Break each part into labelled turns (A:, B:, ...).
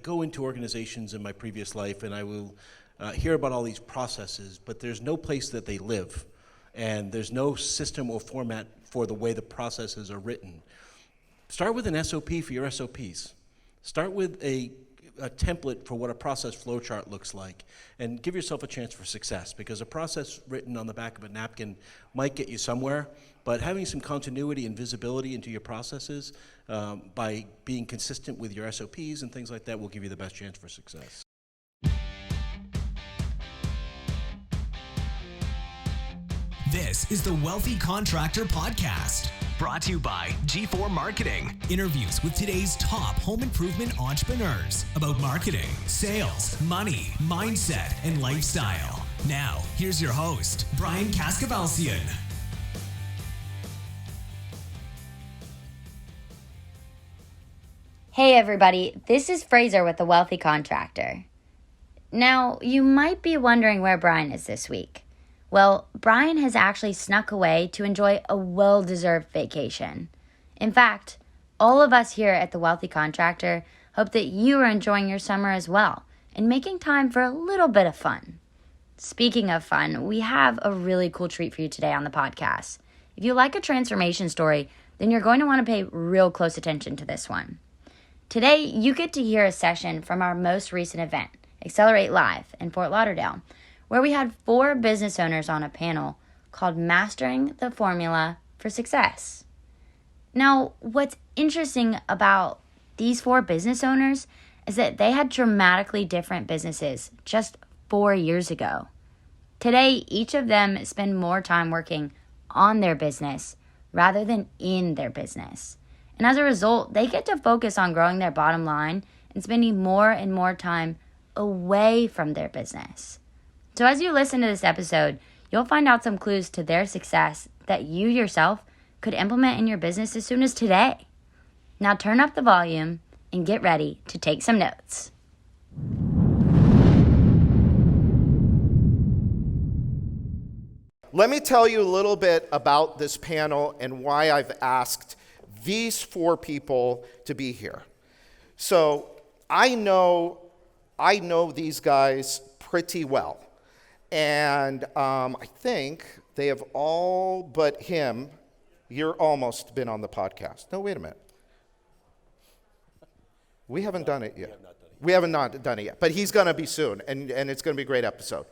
A: go into organizations in my previous life and I will hear about all these processes, but there's no place that they live. And there's no system or format for the way the processes are written. Start with an SOP for your SOPs. Start with a template for what a process flowchart looks like, and give yourself a chance for success, because a process written on the back of a napkin might get you somewhere, but having some continuity and visibility into your processes by being consistent with your SOPs and things like that will give you the best chance for success.
B: This is the Wealthy Contractor Podcast, brought to you by G4 Marketing. Interviews with today's top home improvement entrepreneurs about marketing, sales, money, mindset, and lifestyle. Now, here's your host, Brian Kaskavalsian.
C: Hey everybody, this is Fraser with the Wealthy Contractor. Now, you might be wondering where Brian is this week. Well, Brian has actually snuck away to enjoy a well-deserved vacation. In fact, all of us here at the Wealthy Contractor hope that you are enjoying your summer as well and making time for a little bit of fun. Speaking of fun, we have a really cool treat for you today on the podcast. If you like a transformation story, then you're going to want to pay real close attention to this one. Today, you get to hear a session from our most recent event, Accelerate Live in Fort Lauderdale, where we had 4 business owners on a panel called Mastering the Formula for Success. Now, what's interesting about these 4 business owners is that they had dramatically different businesses just 4 years ago. Today, each of them spend more time working on their business rather than in their business. And as a result, they get to focus on growing their bottom line and spending more and more time away from their business. So as you listen to this episode, you'll find out some clues to their success that you yourself could implement in your business as soon as today. Now turn up the volume and get ready to take some notes.
D: Let me tell you a little bit about this panel and why I've asked these 4 people to be here. So I know these guys pretty well. And I think they have all but him. You're almost been on the podcast. No, wait a minute. We haven't done it yet. We haven't done it yet. But he's going to be soon, and it's going to be a great episode.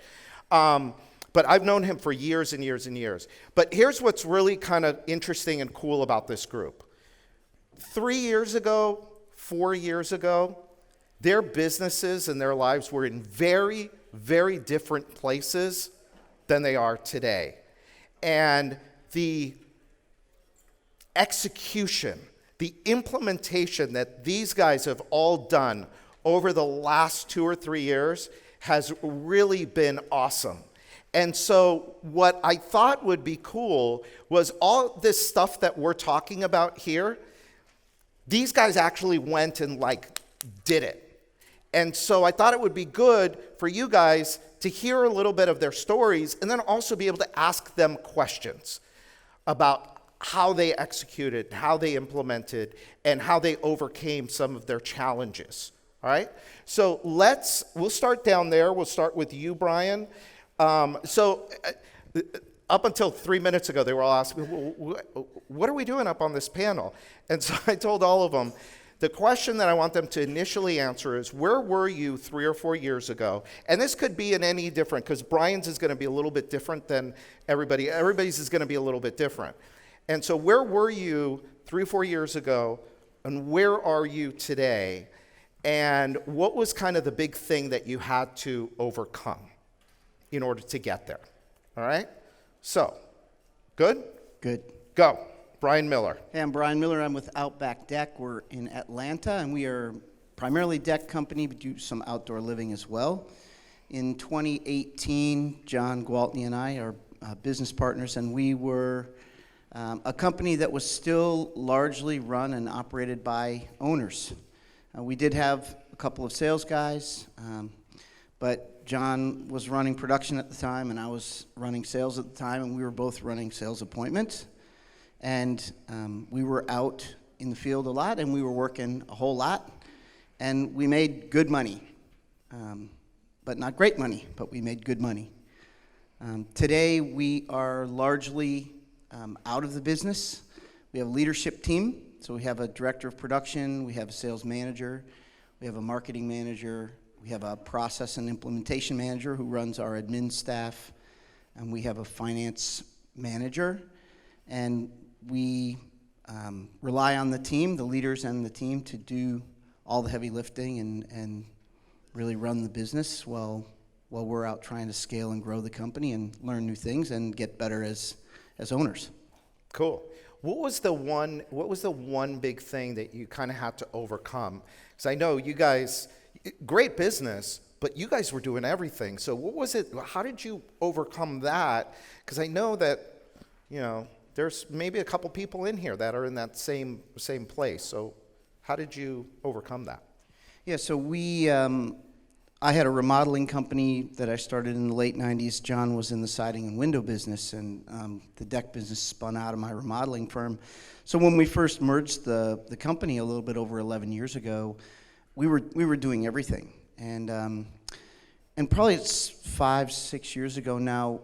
D: But I've known him for years and years and years. But here's what's really kind of interesting and cool about this group. 3 years ago, 4 years ago, their businesses and their lives were in very, very different places than they are today. And the execution, the implementation that these guys have all done over the last 2 or 3 years has really been awesome. And so what I thought would be cool was all this stuff that we're talking about here, these guys actually went and did it. And so I thought it would be good for you guys to hear a little bit of their stories and then also be able to ask them questions about how they executed, how they implemented, and how they overcame some of their challenges. All right? So we'll start down there. We'll start with you, Brian. Up until 3 minutes ago, they were all asking me, what are we doing up on this panel? And so I told all of them, the question that I want them to initially answer is, where were you 3 or 4 years ago? And this could be in any different, because Brian's is going to be a little bit different than everybody. Everybody's is going to be a little bit different. And so where were you 3 or 4 years ago, and where are you today? And what was kind of the big thing that you had to overcome in order to get there? All right? So, good?
E: Good.
D: Go. Bryan Miller.
E: Hey, I'm Bryan Miller. I'm with Outback Deck. We're in Atlanta, and we are primarily deck company, but do some outdoor living as well. In 2018, John Gwaltney and I are business partners, and we were a company that was still largely run and operated by owners. We did have a couple of sales guys, but John was running production at the time, and I was running sales at the time, and we were both running sales appointments. And we were out in the field a lot, and we were working a whole lot. And we made good money, but not great money, but we made good money. Today, we are largely out of the business. We have a leadership team. So we have a director of production, we have a sales manager, we have a marketing manager, we have a process and implementation manager who runs our admin staff, and we have a finance manager. And we rely on the team, the leaders and the team, to do all the heavy lifting and really run the business while we're out trying to scale and grow the company and learn new things and get better as owners.
D: Cool. What was the one big thing that you kind of had to overcome? Because I know you guys, great business, but you guys were doing everything. So what was it? How did you overcome that? Because I know that, there's maybe a couple people in here that are in that same place. So how did you overcome that?
E: Yeah, so I had a remodeling company that I started in the late 90s. John was in the siding and window business, and the deck business spun out of my remodeling firm. So when we first merged the company a little bit over 11 years ago, we were doing everything. And probably it's 5-6 years ago now,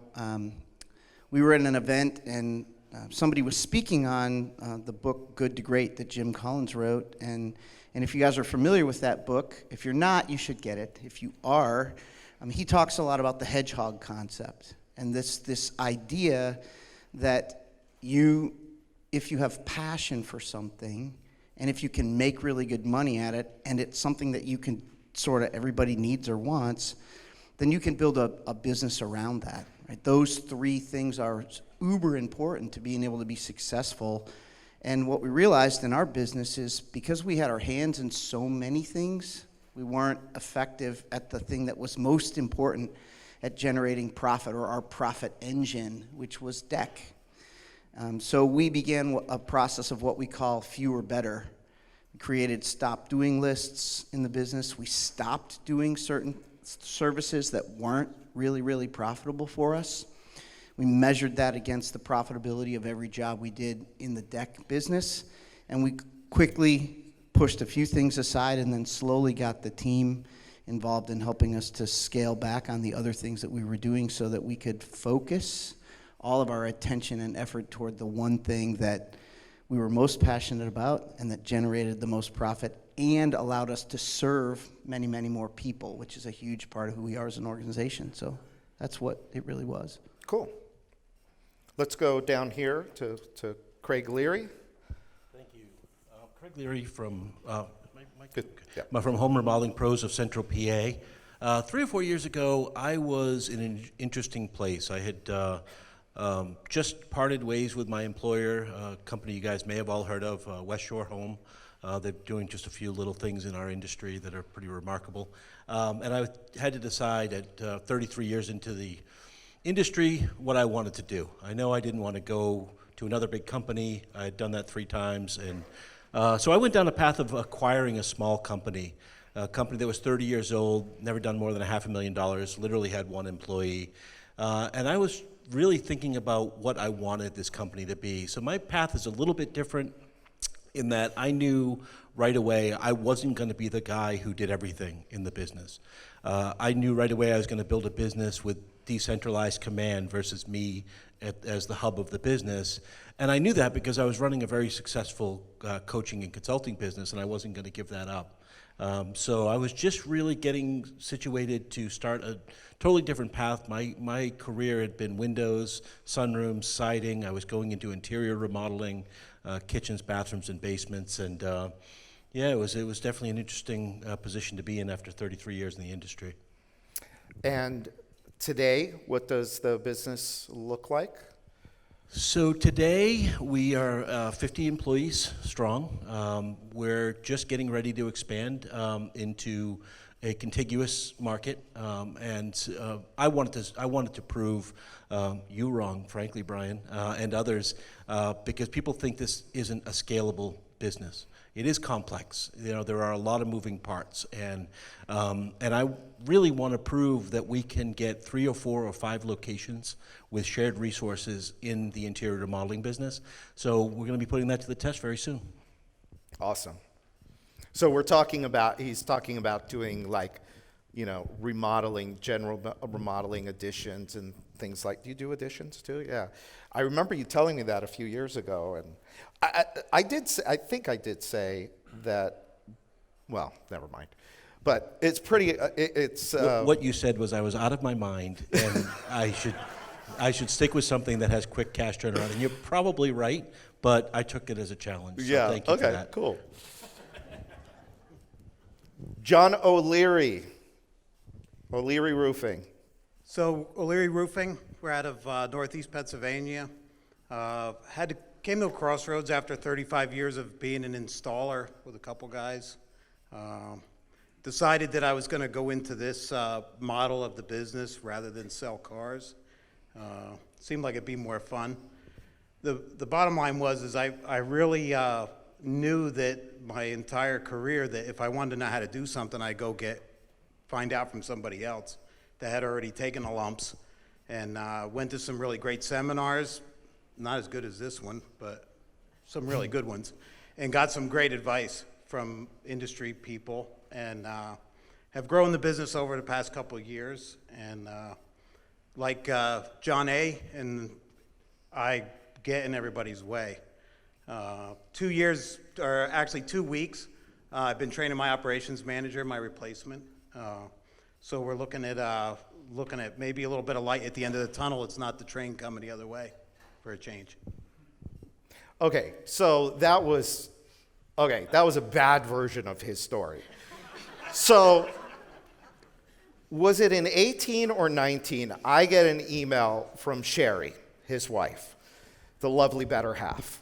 E: we were at an event, and somebody was speaking on the book Good to Great that Jim Collins wrote. And if you guys are familiar with that book, if you're not, you should get it. If you are, he talks a lot about the hedgehog concept and this idea that if you have passion for something, and if you can make really good money at it, and it's something that you can sort of everybody needs or wants, then you can build a business around that. Right? Those three things are uber important to being able to be successful. And what we realized in our business is because we had our hands in so many things, we weren't effective at the thing that was most important at generating profit, or our profit engine, which was deck. So we began a process of what we call fewer better. We created stop doing lists in the business. We stopped doing certain services that weren't really, really profitable for us. We measured that against the profitability of every job we did in the deck business, and we quickly pushed a few things aside and then slowly got the team involved in helping us to scale back on the other things that we were doing so that we could focus all of our attention and effort toward the one thing that we were most passionate about and that generated the most profit and allowed us to serve many, many more people, which is a huge part of who we are as an organization. So that's what it really was.
D: Cool. Let's go down here to Craig Leary.
A: Thank you. Craig Leary from
D: Good. Yeah.
A: from Home Remodeling Pros of Central PA. 3 or 4 years ago, I was in an interesting place. I had just parted ways with my employer, a company you guys may have all heard of, West Shore Home. They're doing just a few little things in our industry that are pretty remarkable. And I had to decide at 33 years into the industry what I wanted to do. I know I didn't want to go to another big company. I had done that 3 times. And so I went down a path of acquiring a small company, a company that was 30 years old, never done more than $500,000, literally had 1 employee. And I was really thinking about what I wanted this company to be. So my path is a little bit different in that I knew right away I wasn't going to be the guy who did everything in the business. I knew right away I was going to build a business with decentralized command versus me as the hub of the business. And I knew that because I was running a very successful coaching and consulting business, and I wasn't going to give that up. So I was just really getting situated to start a totally different path. My career had been windows, sunrooms, siding. I was going into interior remodeling, kitchens, bathrooms, and basements. And yeah, it was definitely an interesting position to be in after 33 years in the industry.
D: And today, what does the business look like?
A: So today we are 50 employees strong. We're just getting ready to expand into a contiguous market, and I wanted to prove you wrong, frankly, Bryan, and others, because people think this isn't a scalable business. It is complex. There are a lot of moving parts, and I really want to prove that we can get 3 or 4 or 5 locations with shared resources in the interior remodeling business. So we're going to be putting that to the test very soon.
D: Awesome. So he's talking about doing like, remodeling, remodeling additions and things like, do you do additions too? Yeah. I remember you telling me that a few years ago, and I think I did say that, well, never mind. But it's pretty,
A: What you said was I was out of my mind, and I should stick with something that has quick cash turnaround. And you're probably right, but I took it as a challenge. So thank you for
D: okay,
A: that.
D: Cool. John O'Leary, O'Leary Roofing.
F: So O'Leary Roofing, we're out of Northeast Pennsylvania. Came to a crossroads after 35 years of being an installer with a couple guys. Decided that I was going to go into this model of the business rather than sell cars. Seemed like it'd be more fun. The bottom line was I really knew that my entire career that if I wanted to know how to do something, I'd go find out from somebody else that had already taken the lumps, and went to some really great seminars, not as good as this one, but some really good ones, and got some great advice from industry people, and have grown the business over the past couple of years. And like John A. and I get in everybody's way. 2 years, or actually 2 weeks, I've been training my operations manager, my replacement. So we're looking at maybe a little bit of light at the end of the tunnel. It's not the train coming the other way for a change.
D: Okay, so that was a bad version of his story. So was it in 18 or 19, I get an email from Sherry, his wife, the lovely better half.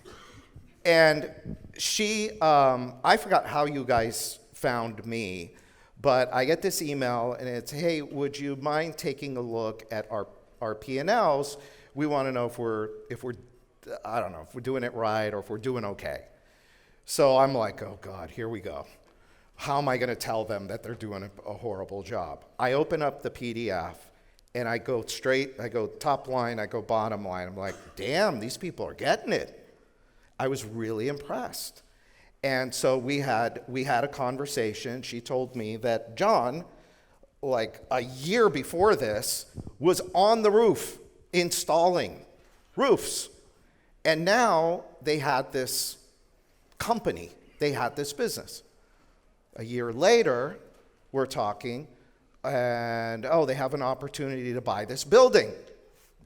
D: And she, I forgot how you guys found me, but I get this email and it's, hey, would you mind taking a look at our P&Ls? We want to know if we're I don't know, if we're doing it right or if we're doing okay. So I'm like, oh God, here we go. How am I going to tell them that they're doing a horrible job? I open up the PDF and I go top line, I go bottom line. I'm like, damn, these people are getting it. I was really impressed. And so we had a conversation. She told me that John, like a year before this, was on the roof installing roofs. And now they had this company, they had this business. A year later, we're talking, and they have an opportunity to buy this building.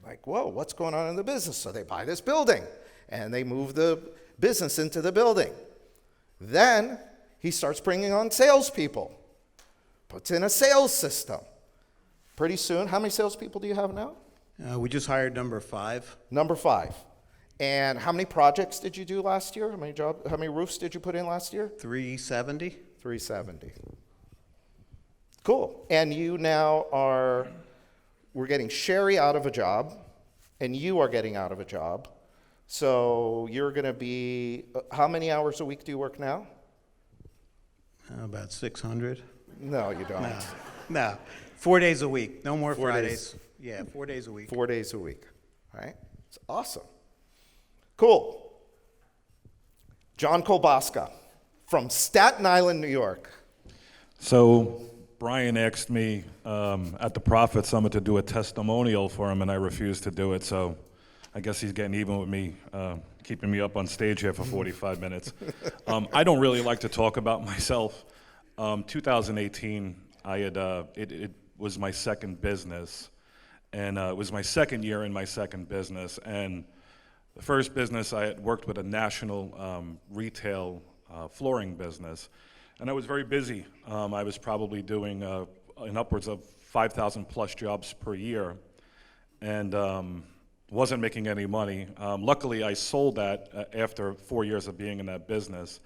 D: Like, whoa, what's going on in the business? So they buy this building, and they move the business into the building. Then he starts bringing on salespeople, puts in a sales system. Pretty soon, how many salespeople do you have now?
F: We just hired number 5.
D: Number 5. And how many projects did you do last year? How many roofs did you put in last year?
F: 370.
D: 370. Cool. And you now we're getting Sherry out of a job, and you are getting out of a job. So you're going to be, how many hours a week do you work now?
F: About 600.
D: No, you don't.
F: No, 4 days a week. No more
D: 4
F: Fridays.
D: days.
F: Yeah, 4 days a week.
D: 4 days a week. All right. It's awesome. Cool. John Kolbaska from Staten Island, New York.
G: So Bryan asked me at the Prophet Summit to do a testimonial for him, and I refused to do it. So I guess he's getting even with me, keeping me up on stage here for 45 minutes. I don't really like to talk about myself. 2018, it was my second business, and it was my second year in my second business. And the first business, I had worked with a national retail flooring business, and I was very busy. I was probably doing in upwards of 5,000 plus jobs per year, and wasn't making any money. Luckily, I sold that after 4 years of being in that business.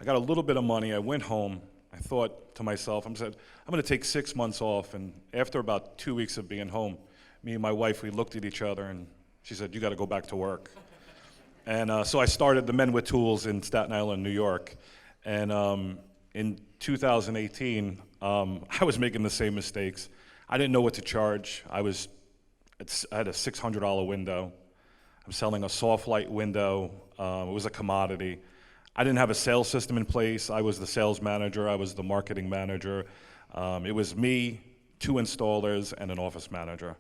G: I got a little bit of money. I went home. I thought to myself, I'm going to take 6 months off. And after about 2 weeks of being home, me and my wife, we looked at each other, and she said, you got to go back to work. And so I started the Men with Tools in Staten Island, New York. And in 2018, I was making the same mistakes. I didn't know what to charge. I had a $600 window. I'm selling a soft light window. It was a commodity. I didn't have a sales system in place. I was the sales manager. I was the marketing manager. It was me, 2 installers, and an office manager.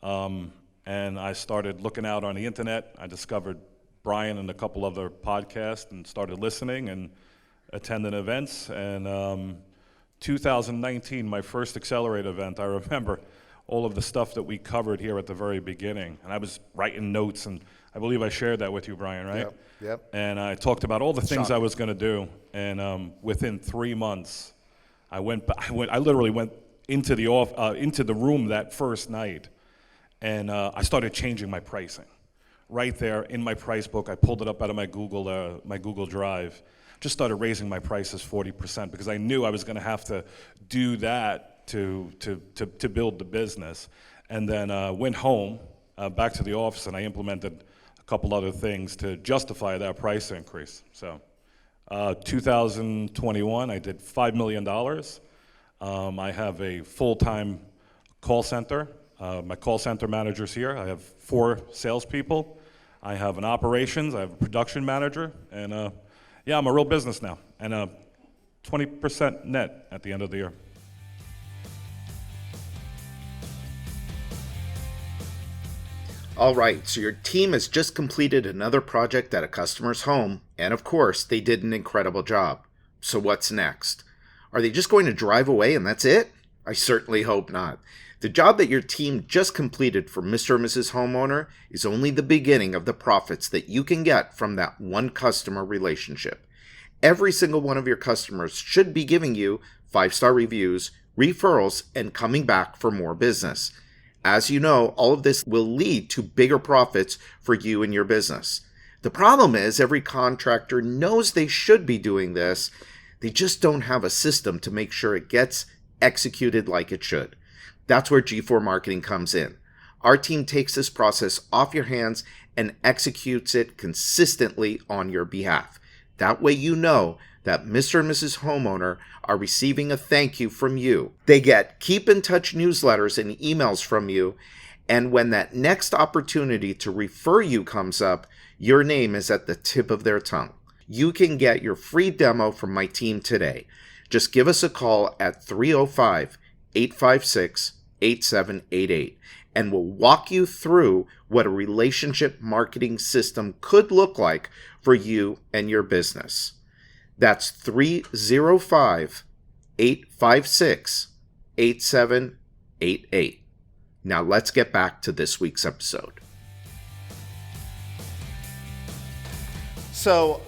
G: And I started looking out on the internet. I discovered Bryan and a couple other podcasts and started listening and attending events. And 2019, my first Accelerate event, I remember all of the stuff that we covered here at the very beginning. And I was writing notes, and I believe I shared that with you, Bryan, right?
D: Yep.
G: And I talked about all the things I
D: Shocking.
G: was going to do. And within 3 months, I literally went into the room that first night, and I started changing my pricing. Right there in my price book, I pulled it up out of my Google Drive. Just started raising my prices 40% because I knew I was going to have to do that to build the business. And then went home, back to the office, and I implemented a couple other things to justify that price increase. So 2021, I did $5 million. I have a full-time call center. My call center manager's here. I have 4 salespeople. I have an operations. I have a production manager. And yeah, I'm a real business now. And 20% net at the end of the year.
D: All right, so your team has just completed another project at a customer's home, and of course, they did an incredible job. So what's next? Are they just going to drive away and that's it? I certainly hope not. The job that your team just completed for Mr. or Mrs. Homeowner is only the beginning of the profits that you can get from that one customer relationship. Every single one of your customers should be giving you 5-star reviews, referrals, and coming back for more business. As you know, all of this will lead to bigger profits for you and your business. The problem is every contractor knows they should be doing this. They just don't have a system to make sure it gets executed like it should. That's where G4 Marketing comes in. Our team takes this process off your hands and executes it consistently on your behalf. That way you know that Mr. and Mrs. Homeowner are receiving a thank you from you. They get keep in touch newsletters and emails from you, and when that next opportunity to refer you comes up, your name is at the tip of their tongue. You can get your free demo from my team today. Just give us a call at 305-856-8788, and we'll walk you through what a relationship marketing system could look like for you and your business. That's 305-856-8788. Now let's get back to this week's episode. So,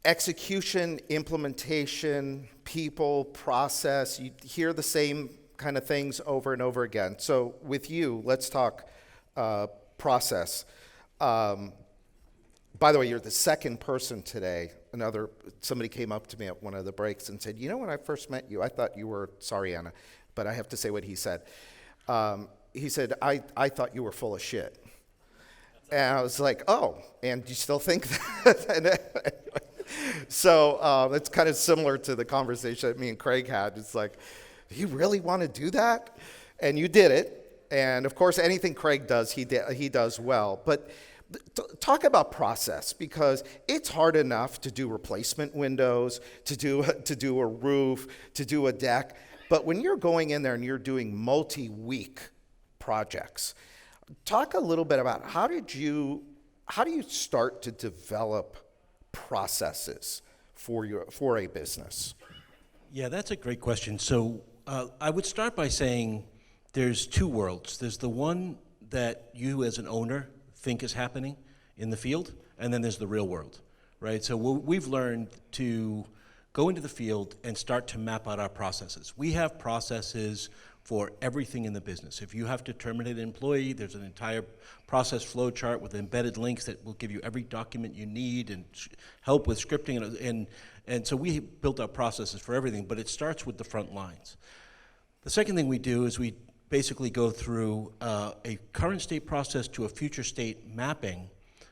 D: execution, implementation, people, process, you hear the same kind of things over and over again. So with you, let's talk process. By the way, you're the second person today. Somebody came up to me at one of the breaks and said, you know, when I first met you, I thought you were, sorry, Anna, but I have to say what he said. He said, I thought you were full of shit. And I was like, oh, and you still think that? So it's kind of similar to the conversation that me and Craig had. It's like, do you really want to do that? And you did it. And of course, anything Craig does, he does well. But talk about process, because it's hard enough to do replacement windows, to do a roof, to do a deck. But when you're going in there and you're doing multi-week projects, talk a little bit about how do you start to develop processes for a business?
A: Yeah, that's a great question. So I would start by saying there's 2 worlds. There's the one that you as an owner think is happening in the field, and then there's the real world, right? So we've learned to go into the field and start to map out our processes. We have processes for everything in the business. If you have to terminate an employee, there's an entire process flow chart with embedded links that will give you every document you need and help with scripting. And so we built our processes for everything, but it starts with the front lines. The second thing we do is we basically go through a current state process to a future state mapping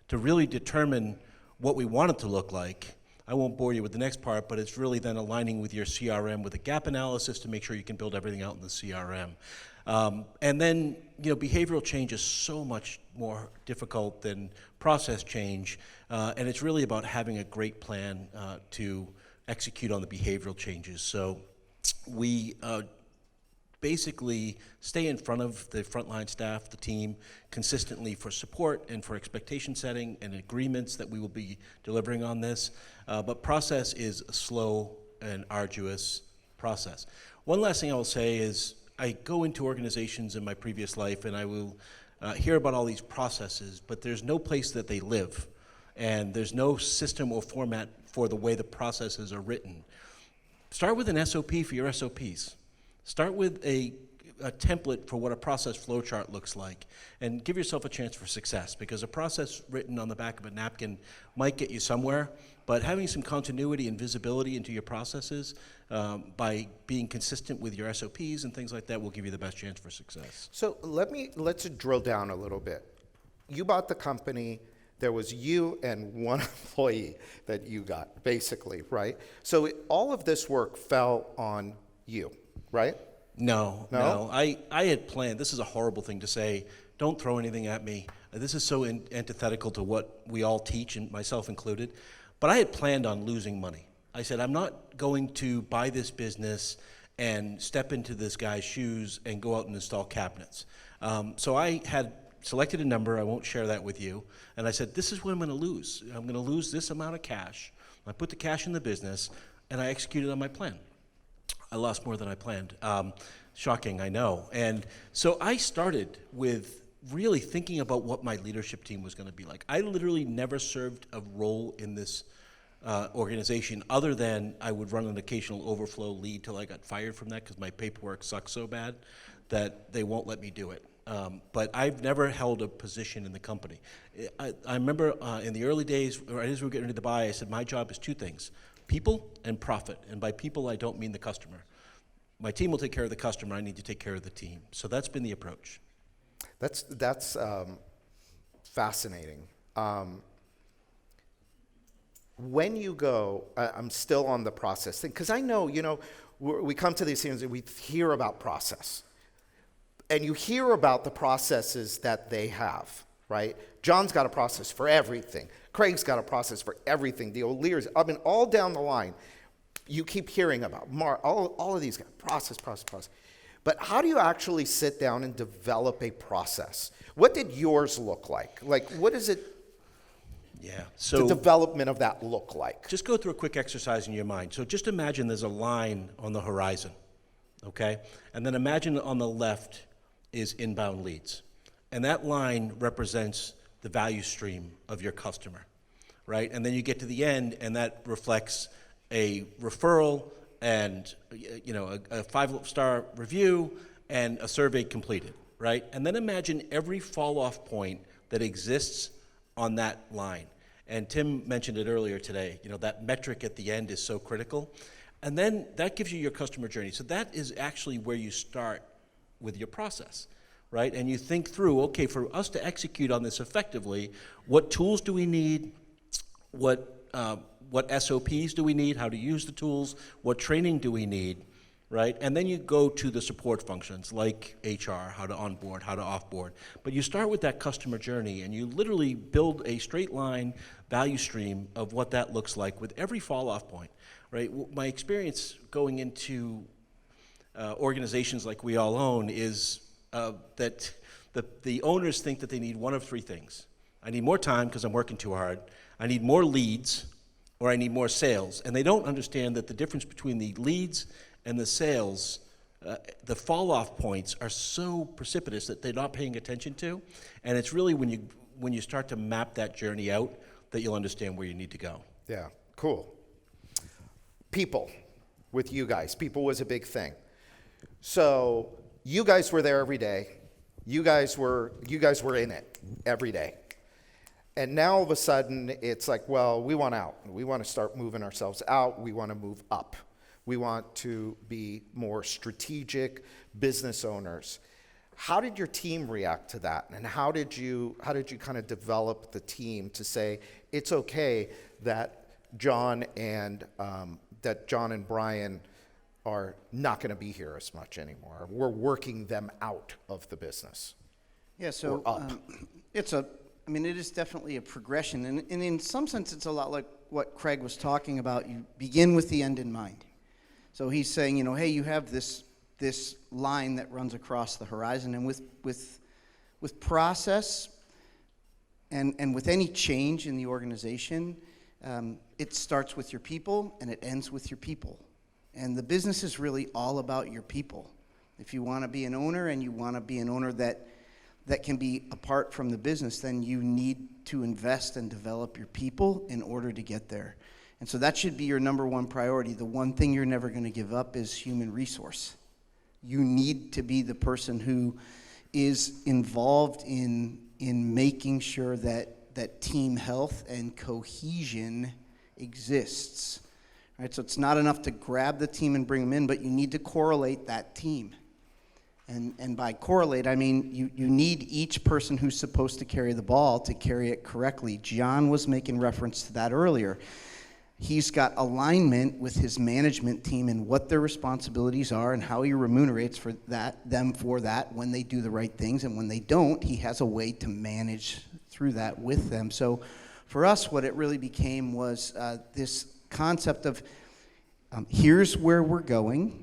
A: to really determine what we want it to look like. I won't bore you with the next part, but it's really then aligning with your CRM with a gap analysis to make sure you can build everything out in the CRM. And then, behavioral change is so much more difficult than process change, and it's really about having a great plan to execute on the behavioral changes. So we basically stay in front of the frontline staff, the team, consistently for support and for expectation setting and agreements that we will be delivering on this. But process is a slow and arduous process. One last thing I will say is I go into organizations in my previous life and I will hear about all these processes, but there's no place that they live. And there's no system or format for the way the processes are written. Start with an SOP for your SOPs. Start with a template for what a process flow chart looks like, and give yourself a chance for success, because a process written on the back of a napkin might get you somewhere, but having some continuity and visibility into your processes by being consistent with your SOPs and things like that will give you the best chance for success.
D: So let's drill down a little bit. You bought the company. There was you and one employee that you got, basically, right? So all of this work fell on you, right?
A: No. I had planned, this is a horrible thing to say, don't throw anything at me. This is so antithetical to what we all teach, and myself included, but I had planned on losing money. I said, I'm not going to buy this business and step into this guy's shoes and go out and install cabinets. So I had selected a number, I won't share that with you, and I said, this is what I'm gonna lose. I'm gonna lose this amount of cash. I put the cash in the business, and I executed on my plan. I lost more than I planned. Shocking, I know. And so I started with really thinking about what my leadership team was gonna be like. I literally never served a role in this organization other than I would run an occasional overflow lead till I got fired from that because my paperwork sucks so bad that they won't let me do it. But I've never held a position in the company. I remember in the early days, right as we were getting ready to buy, I said, my job is two things, people and profit. And by people, I don't mean the customer. My team will take care of the customer, I need to take care of the team. So that's been the approach.
D: That's fascinating. When you go, I'm still on the process thing, because I know, we come to these things and we hear about process. And you hear about the processes that they have, right? John's got a process for everything. Craig's got a process for everything. The O'Learys, all down the line, you keep hearing about all of these guys, process. But how do you actually sit down and develop a process? What did yours look like? Like, what is it?
A: Yeah.
D: The
A: So
D: development of that look like?
A: just go through a quick exercise in your mind. So just imagine there's a line on the horizon, okay? And then imagine on the left is inbound leads. And that line represents the value stream of your customer, right? And then you get to the end and that reflects a referral and a 5-star review and a survey completed, right? And then imagine every fall-off point that exists on that line. And Tim mentioned it earlier today, that metric at the end is so critical. And then that gives you your customer journey. So that is actually where you start with your process, right? And you think through, okay, for us to execute on this effectively, what tools do we need? What SOPs do we need? How to use the tools? What training do we need, right? And then you go to the support functions like HR, how to onboard, how to offboard. But you start with that customer journey and you literally build a straight line value stream of what that looks like with every fall off point, right? My experience going into organizations like we all own is that the owners think that they need one of three things. I need more time because I'm working too hard. I need more leads, or I need more sales. And they don't understand that the difference between the leads and the sales, the fall-off points are so precipitous that they're not paying attention to. And it's really when you start to map that journey out that you'll understand where you need to go.
D: Yeah, cool. People, with you guys. People was a big thing. So you guys were there every day. You guys were in it every day. And now all of a sudden it's like, well, we want out. We want to start moving ourselves out. We want to move up. We want to be more strategic business owners. How did your team react to that? And how did you kind of develop the team to say it's okay that John and Bryan are not going to be here as much anymore. We're working them out of the business.
E: Yeah, so
D: Or up.
E: it is definitely a progression, and in some sense, it's a lot like what Craig was talking about. You begin with the end in mind. So he's saying, hey, you have this line that runs across the horizon, and with process and with any change in the organization, it starts with your people and it ends with your people. And the business is really all about your people. If you want to be an owner and you want to be an owner that can be apart from the business, then you need to invest and develop your people in order to get there. And so that should be your number one priority. The one thing you're never going to give up is human resource. You need to be the person who is involved in making sure that team health and cohesion exists. Right? So it's not enough to grab the team and bring them in, but you need to correlate that team. And by correlate, I mean you need each person who's supposed to carry the ball to carry it correctly. John was making reference to that earlier. He's got alignment with his management team and what their responsibilities are and how he remunerates them for that when they do the right things. And when they don't, he has a way to manage through that with them. So for us, what it really became was this concept of here's where we're going,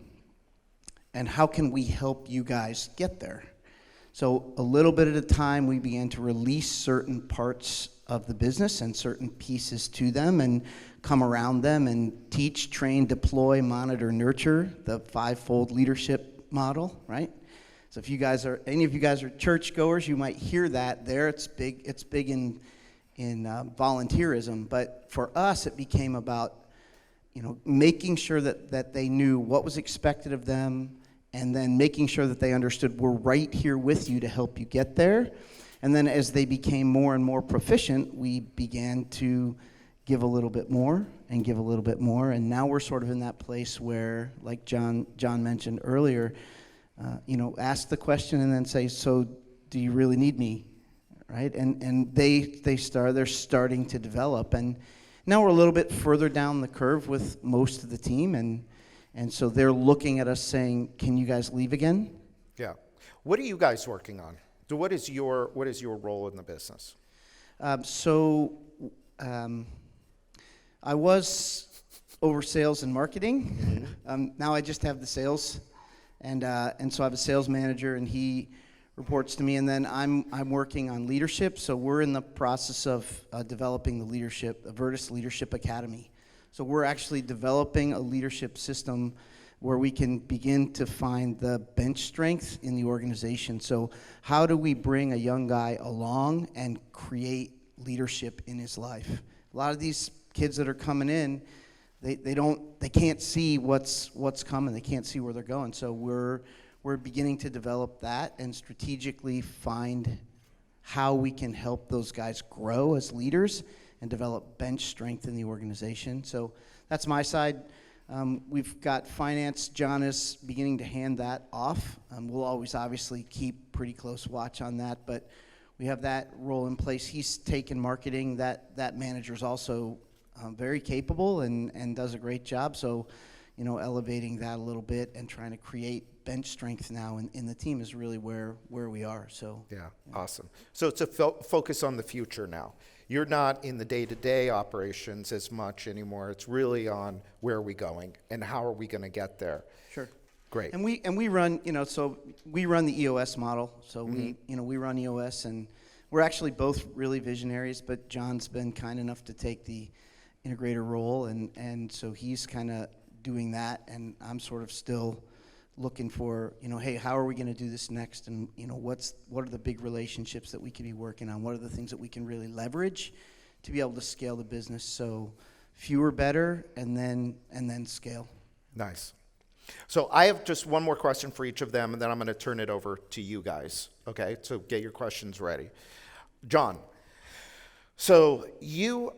E: and how can we help you guys get there? So a little bit at a time, we began to release certain parts of the business and certain pieces to them and come around them and teach, train, deploy, monitor, nurture, the fivefold leadership model, right? So if any of you guys are churchgoers, you might hear that there. It's big in volunteerism, but for us, it became about making sure that they knew what was expected of them, and then making sure that they understood we're right here with you to help you get there. And then as they became more and more proficient, we began to give a little bit more and give a little bit more. And now we're sort of in that place where, like John mentioned earlier, ask the question and then say, so do you really need me? Right? And they're starting to develop. And now we're a little bit further down the curve with most of the team, and so they're looking at us saying, can you guys leave again?
D: Yeah. What are you guys working on? So what is your role in the business?
E: I was over sales and marketing. Now I just have the sales, and so I have a sales manager, and he reports to me, and then I'm working on leadership. So we're in the process of developing the Virtus Leadership Academy. So we're actually developing a leadership system where we can begin to find the bench strength in the organization. So how do we bring a young guy along and create leadership in his life? A lot of these kids that are coming in, they can't see what's coming. They can't see where they're going. So we're beginning to develop that and strategically find how we can help those guys grow as leaders and develop bench strength in the organization. So that's my side. We've got finance. John is beginning to hand that off. We'll always obviously keep pretty close watch on that, but we have that role in place. He's taken marketing. That manager's also very capable and does a great job. So, elevating that a little bit and trying to create bench strength now in the team is really where we are. So
D: yeah. Awesome. So it's a focus on the future now. You're not in the day-to-day operations as much anymore. It's really on where are we going and how are we going to get there.
E: Sure.
D: Great.
E: And we run, so we run the EOS model. So we run EOS, and we're actually both really visionaries, but John's been kind enough to take the integrator role, and so he's kind of doing that, and I'm sort of still looking for, hey, how are we going to do this next? And, what are the big relationships that we could be working on? What are the things that we can really leverage to be able to scale the business? So fewer better, and then scale.
D: Nice. So I have just one more question for each of them, and then I'm going to turn it over to you guys. Okay? So get your questions ready. John, so you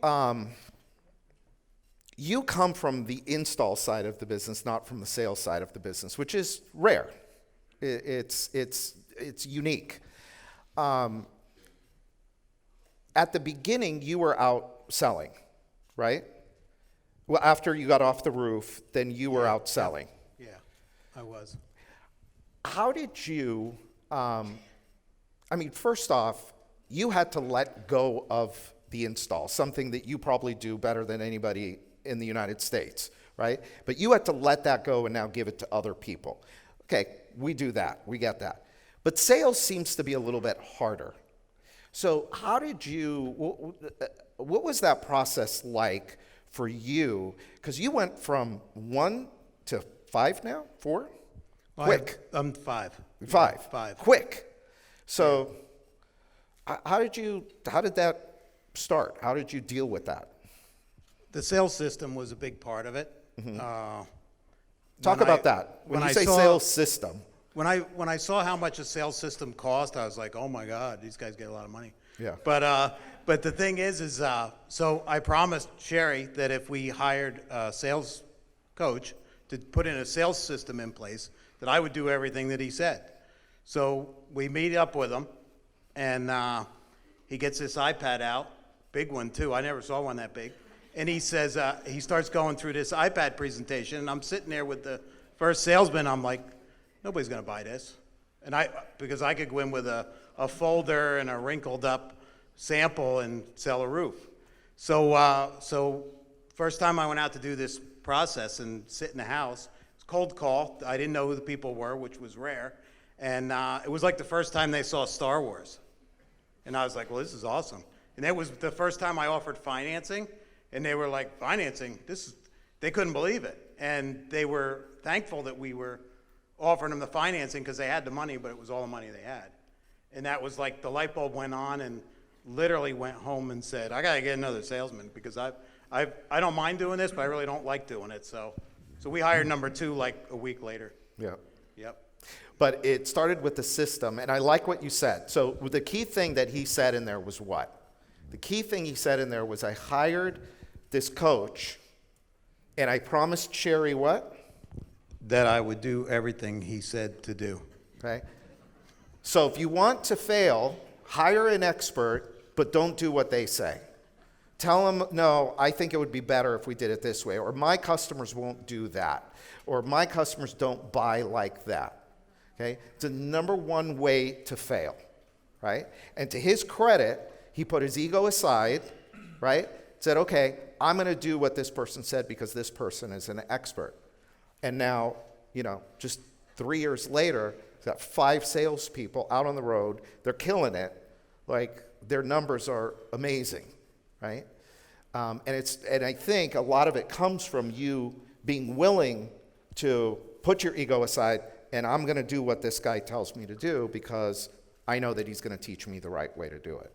D: come from the install side of the business, not from the sales side of the business, which is rare. It's unique. At the beginning, you were out selling, right? Well, after you got off the roof, then you were out selling.
F: Yeah. I was.
D: How did you, first off, you had to let go of the install, something that you probably do better than anybody in the United States, right? But you had to let that go and now give it to other people. Okay, we do that, we get that. But sales seems to be a little bit harder. So how did you, what was that process like for you? Because you went from 1 to 5 now, 4? Quick.
F: I'm 5.
D: 5.
F: 5.
D: Quick. So how did that start? How did you deal with that?
F: The sales system was a big part of it.
D: Talk about that. When you say sales system.
F: When I saw how much a sales system cost, I was like, oh my God, these guys get a lot of money.
D: Yeah.
F: But the thing is so I promised Sherry that if we hired a sales coach to put in a sales system in place, that I would do everything that he said. So we meet up with him, and he gets this iPad out, big one too. I never saw one that big. And he says, he starts going through this iPad presentation, and I'm sitting there with the first salesman. I'm like, nobody's going to buy this. And because I could go in with a folder and a wrinkled up sample and sell a roof. So first time I went out to do this process and sit in the house, it was cold call. I didn't know who the people were, which was rare. And it was like the first time they saw Star Wars. And I was like, well, this is awesome. And that was the first time I offered financing. And they were like, financing? They couldn't believe it. And they were thankful that we were offering them the financing because they had the money, but it was all the money they had. And that was like the light bulb went on, and literally went home and said, I got to get another salesman because I don't mind doing this, but I really don't like doing it. So we hired number 2 like a week later.
D: Yeah.
F: Yep.
D: But it started with the system, and I like what you said. So the key thing that he said in there was what? The key thing he said in there was, I hired this coach, and I promised Sherry what?
F: That I would do everything he said to do.
D: Okay. So if you want to fail, hire an expert, but don't do what they say. Tell them, no, I think it would be better if we did it this way, or my customers won't do that, or my customers don't buy like that. Okay? It's the number one way to fail, right? And to his credit, he put his ego aside, right? Said, okay, I'm going to do what this person said because this person is an expert. And now, just 3 years later, he's got 5 salespeople out on the road. They're killing it. Like, their numbers are amazing, right? And I think a lot of it comes from you being willing to put your ego aside, and I'm going to do what this guy tells me to do because I know that he's going to teach me the right way to do it.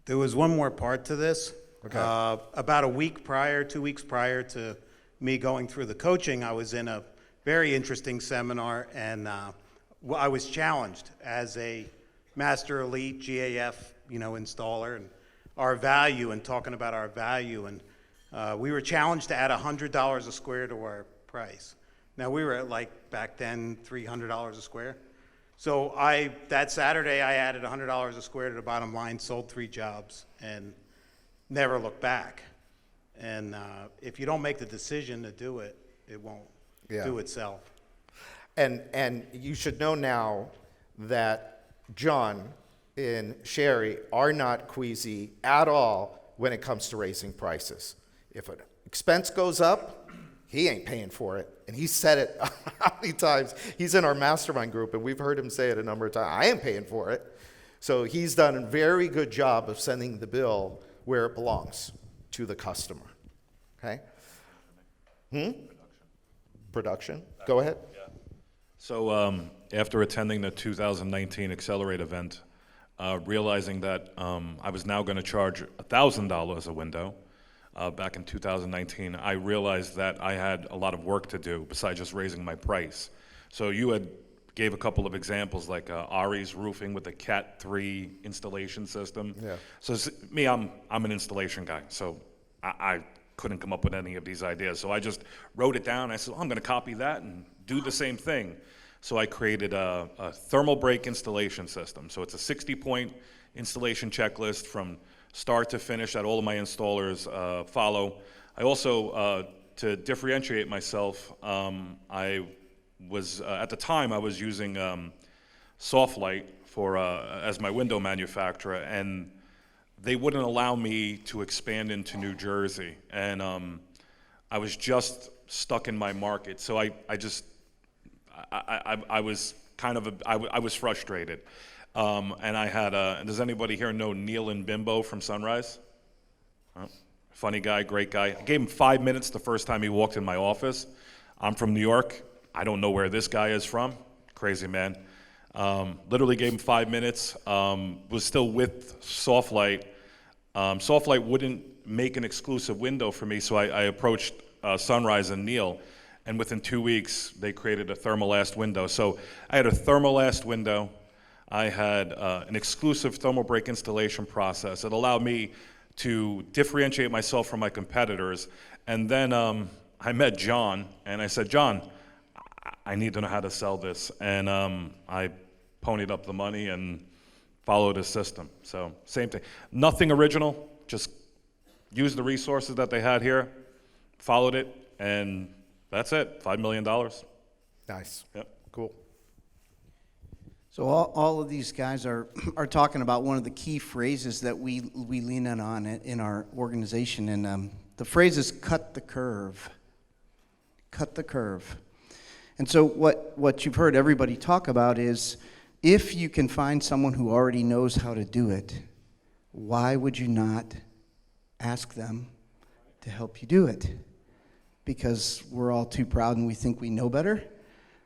F: There was one more part to this.
D: Okay.
F: About 2 weeks prior to me going through the coaching, I was in a very interesting seminar, and I was challenged as a master elite GAF, installer, and our value, and talking about our value, and we were challenged to add $100 a square to our price. Now we were at back then $300 a square. So that Saturday I added $100 a square to the bottom line, sold 3 jobs, and never looked back. And if you don't make the decision to do it, it won't do itself.
D: And you should know now that John and Sherry are not queasy at all when it comes to raising prices. If an expense goes up, he ain't paying for it. And he said it how many times? He's in our mastermind group, and we've heard him say it a number of times. I ain't paying for it. So he's done a very good job of sending the bill where it belongs, to the customer. Okay? Production? Go ahead.
G: Yeah. So after attending the 2019 Accelerate event, realizing that I was now going to charge $1,000 a window back in 2019, I realized that I had a lot of work to do besides just raising my price. So you had gave a couple of examples like Ari's roofing with the Cat 3 installation system.
D: Yeah.
G: So me, I'm an installation guy, so I couldn't come up with any of these ideas. So I just wrote it down. I said, I'm going to copy that and do the same thing. So I created a thermal break installation system. So it's a 60-point installation checklist from start to finish that all of my installers follow. I also, to differentiate myself, I was at the time I was using Softlight for as my window manufacturer, and they wouldn't allow me to expand into New Jersey, and I was just stuck in my market. So I was kind of I was frustrated, and I had does anybody here know Neil and Bimbo from Sunrise? Funny guy, great guy. I gave him 5 minutes the first time he walked in my office. I'm from New York. I don't know where this guy is from. Crazy man. Literally gave him 5 minutes. Was still with Softlight. Softlight wouldn't make an exclusive window for me, so I approached Sunrise and Neil, and within 2 weeks, they created a thermalast window. So I had a thermalast window. I had an exclusive thermal break installation process. It allowed me to differentiate myself from my competitors. And then I met John, and I said, John, I need to know how to sell this. And I ponied up the money and followed his system. So same thing. Nothing original, just used the resources that they had here, followed it, and that's it, $5 million.
D: Nice.
G: Yep.
D: Cool.
E: So all of these guys are talking about one of the key phrases that we lean on in our organization, and the phrase is cut the curve. Cut the curve. And so what you've heard everybody talk about is, if you can find someone who already knows how to do it, why would you not ask them to help you do it? Because we're all too proud and we think we know better.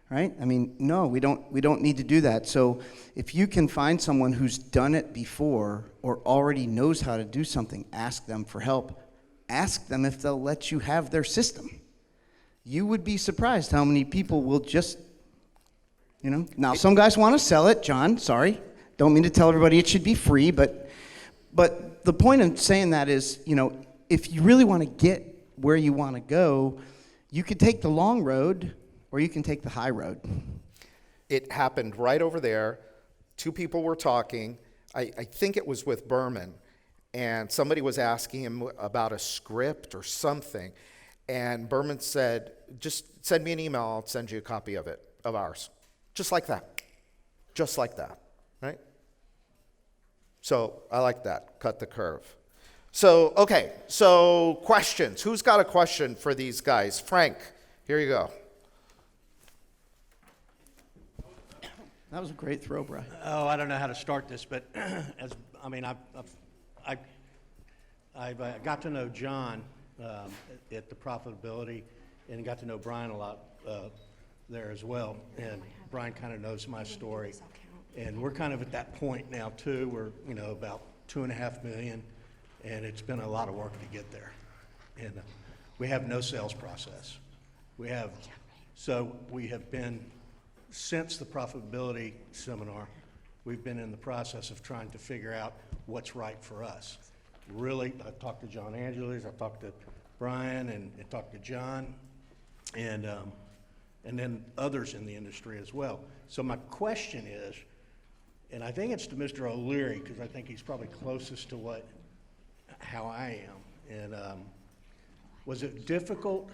E: Right? I mean, no, we don't need to do that. So if you can find someone who's done it before or already knows how to do something, ask them for help. Ask them if they'll let you have their system. You would be surprised how many people will just, Now, some guys want to sell it, John, sorry. Don't mean to tell everybody it should be free, but the point of saying that is, if you really want to get where you want to go, you could take the long road, or you can take the high road.
D: It happened right over there. Two people were talking. I think it was with Berman, and somebody was asking him about a script or something, and Berman said, just send me an email, I'll send you a copy of ours. Just like that, right? So I like that, cut the curve. So, okay, so questions. Who's got a question for these guys? Frank, here you go.
E: That was a great throw, Brian.
H: Oh, I don't know how to start this, but I've got to know John at the profitability, and got to know Bryan a lot there as well. And Bryan kind of knows my story, and we're kind of at that point now too. We're about $2.5 million, and it's been a lot of work to get there. And we have no sales process. We have been. Since the profitability seminar, we've been in the process of trying to figure out what's right for us. Really, I've talked to John Angeles, I've talked to Bryan, and talked to John, and then others in the industry as well. So my question is, and I think it's to Mr. O'Leary, because I think he's probably closest to how I am. And was it difficult?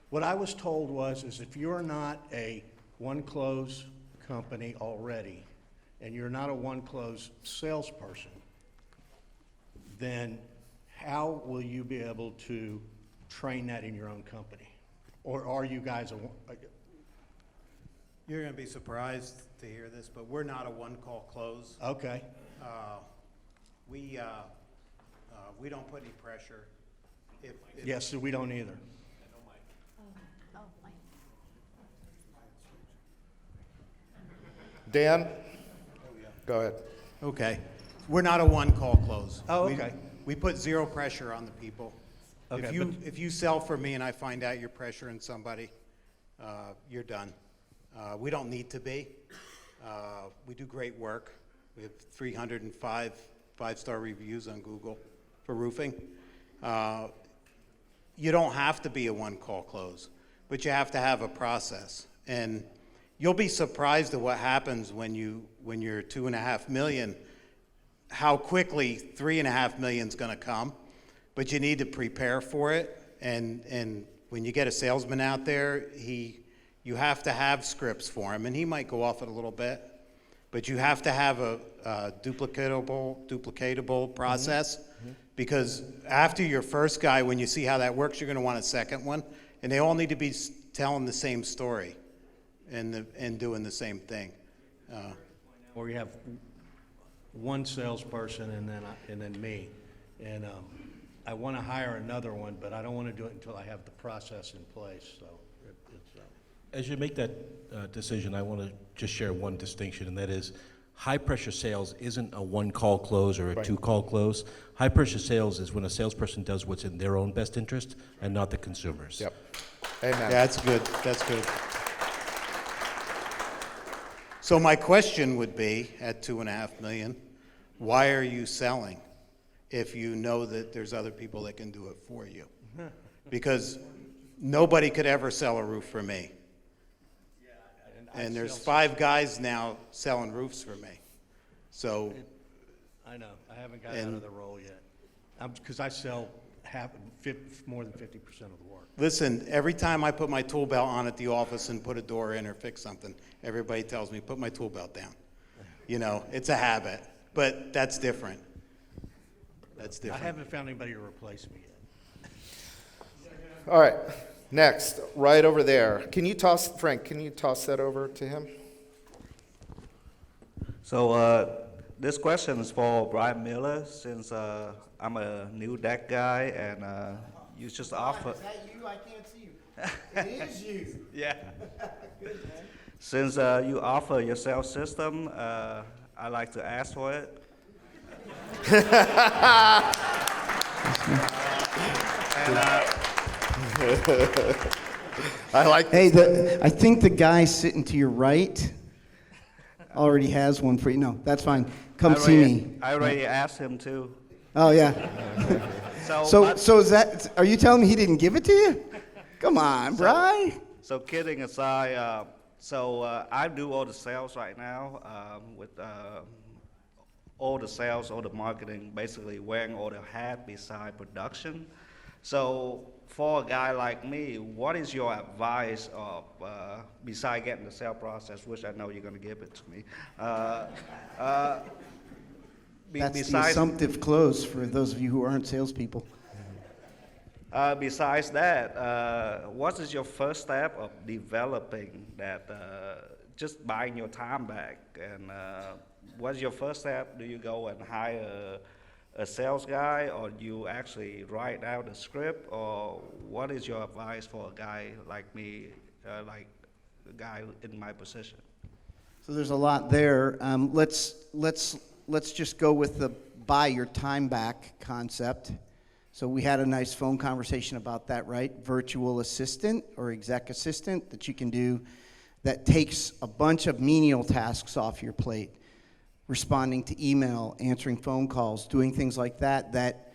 H: What I was told is if you're not a one-close company already, and you're not a one-close salesperson, then how will you be able to train that in your own company? Or are you guys
F: You're going to be surprised to hear this, but we're not a one-call close.
H: Okay.
F: We don't put any pressure.
H: Yes, we don't either.
D: Dan? Go ahead.
F: Okay. We're not a one-call close.
H: Oh, okay.
F: We put zero pressure on the people.
H: Okay,
F: If you sell for me and I find out you're pressuring somebody, you're done. We don't need to be. We do great work. We have 305 five-star reviews on Google for roofing. You don't have to be a one-call close, but you have to have a process. And you'll be surprised at what happens when you're $2.5 million, how quickly $3.5 million is going to come. But you need to prepare for it and when you get a salesman out there, you have to have scripts for him, and he might go off it a little bit, but you have to have a duplicatable process, because after your first guy, when you see how that works, you're going to want a second one, and they all need to be telling the same story and doing the same thing.
H: Or you have one salesperson and then me, and I want to hire another one, but I don't want to do it until I have the process in place. So
A: As you make that decision, I want to just share one distinction, and that is high-pressure sales isn't a one-call close or a two-call close. High-pressure sales is when a salesperson does what's in their own best interest and not the consumer's.
D: Yep. Amen.
F: Yeah, that's good. That's good. So my question would be, at $2.5 million, why are you selling if you know that there's other people that can do it for you? Because nobody could ever sell a roof for me. And there's 5 guys now selling roofs for me. So,
H: I know, I haven't got out of the role yet. Because I sell more than 50% of the work.
F: listen, every time I put my tool belt on at the office and put a door in or fix something, everybody tells me, put my tool belt down. You know, it's a habit, but that's different. That's
H: I
F: different.
H: haven't found anybody to replace me yet.
D: All right, next, right over there. Frank, can you toss that over to him?
I: So this question is for Bryan Miller, since I'm a new deck guy, and you just offer.
E: Is that you? I can't see you. It is you.
I: Yeah.
E: Good, man.
I: Since you offer your sales system, I like to ask for it.
D: I like
E: Hey, I think the guy sitting to your right already has one for you. No, that's fine. Come see me.
I: I already asked him too.
E: Oh yeah.
I: So
E: So is that? Are you telling me he didn't give it to you? Come on, Bri.
I: So kidding aside, I do all the sales right now with all the sales, all the marketing, basically wearing all the hat beside production. So for a guy like me, what is your advice of, beside getting the sale process, which I know you're going to give it to me,
E: That's the
I: besides,
E: assumptive close for those of you who aren't salespeople.
I: besides that, what is your first step of developing that, just buying your time back? And what's your first step? Do you go and hire a sales guy, or do you actually write out a script, or what is your advice for a guy like me, like a guy in my position?
E: So there's a lot there. Let's just go with the buy your time back concept. So we had a nice phone conversation about that, right? Virtual assistant or exec assistant that you can do that takes a bunch of menial tasks off your plate. Responding to email, answering phone calls, doing things like that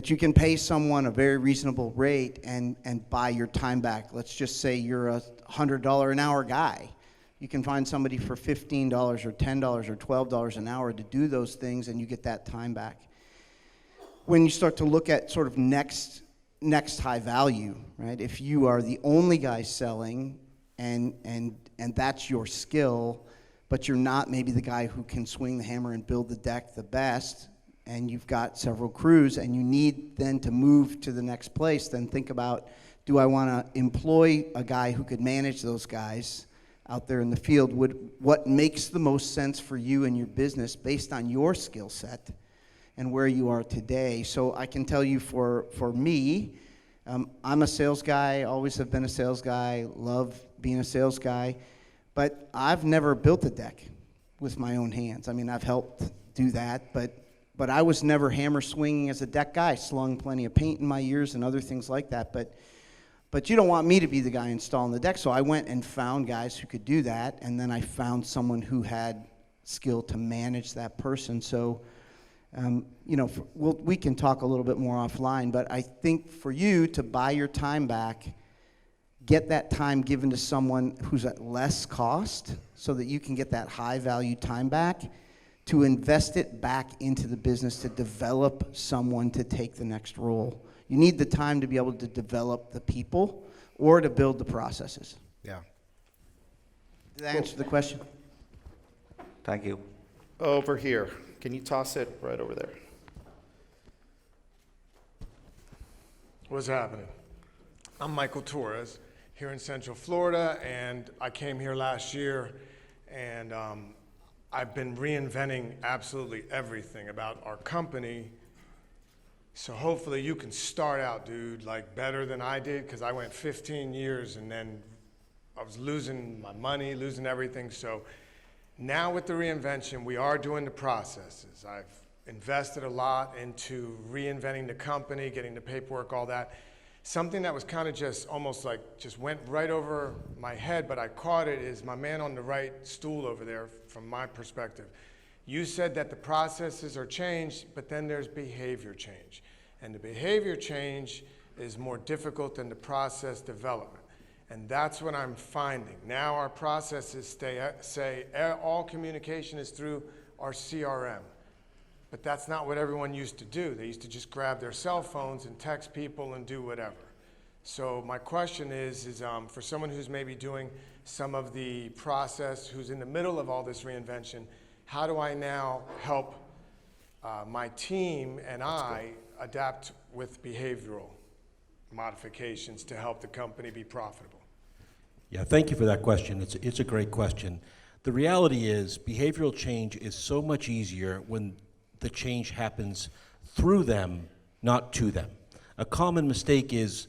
E: you can pay someone a very reasonable rate and buy your time back. Let's just say you're a $100 an hour guy. You can find somebody for $15 or $10 or $12 an hour to do those things, and you get that time back. When you start to look at sort of next high value, right? If you are the only guy selling and that's your skill, but you're not maybe the guy who can swing the hammer and build the deck the best, and you've got several crews, and you need then to move to the next place, then think about, do I want to employ a guy who could manage those guys out there in the field? What makes the most sense for you and your business based on your skill set and where you are today? So I can tell you for me, I'm a sales guy, always have been a sales guy, love being a sales guy. But I've never built a deck with my own hands. I mean, I've helped do that, but I was never hammer swinging as a deck guy. Slung plenty of paint in my ears and other things like that. But you don't want me to be the guy installing the deck. So I went and found guys who could do that, and then I found someone who had skill to manage that person. So, we can talk a little bit more offline, but I think for you to buy your time back, get that time given to someone who's at less cost so that you can get that high value time back, to invest it back into the business to develop someone to take the next role. you need the time to be able to develop the people or to build the processes.
D: Yeah.
E: Did that answer the question?
I: Thank you.
D: Over here. Can you toss it right over there?
J: What's happening? I'm Michael Torres here in Central Florida, and I came here last year, and I've been reinventing absolutely everything about our company. So hopefully you can start out, dude, like better than I did, because I went 15 years and then I was losing my money, losing everything. So now with the reinvention, we are doing the processes. I've invested a lot into reinventing the company, getting the paperwork, all that. Something that was kind of just almost like just went right over my head, but I caught it, is my man on the right stool over there from my perspective. You said that the processes are changed, but then there's behavior change. And the behavior change is more difficult than the process development. And that's what I'm finding. Now our processes say all communication is through our CRM. But that's not what everyone used to do. They used to just grab their cell phones and text people and do whatever. So my question is for someone who's maybe doing some of the process, who's in the middle of all this reinvention, how do I now help my team and I adapt with behavioral modifications to help the company be profitable?
A: Yeah, thank you for that question. It's a great question. The reality is behavioral change is so much easier when the change happens through them, not to them. A common mistake is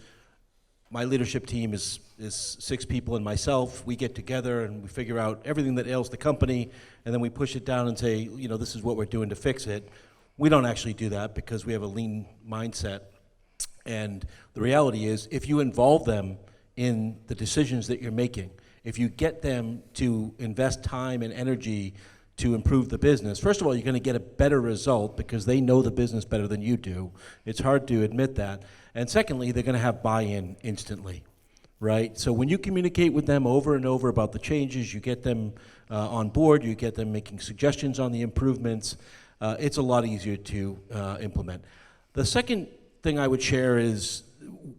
A: my leadership team is 6 people and myself. We get together and we figure out everything that ails the company, and then we push it down and say, you know, this is what we're doing to fix it. We don't actually do that because we have a lean mindset. And the reality is, if you involve them in the decisions that you're making, if you get them to invest time and energy to improve the business, first of all, you're going to get a better result because they know the business better than you do. It's hard to admit that. And secondly, they're going to have buy-in instantly, right? So when you communicate with them over and over about the changes, you get them on board, you get them making suggestions on the improvements, it's a lot easier to implement. The second thing I would share is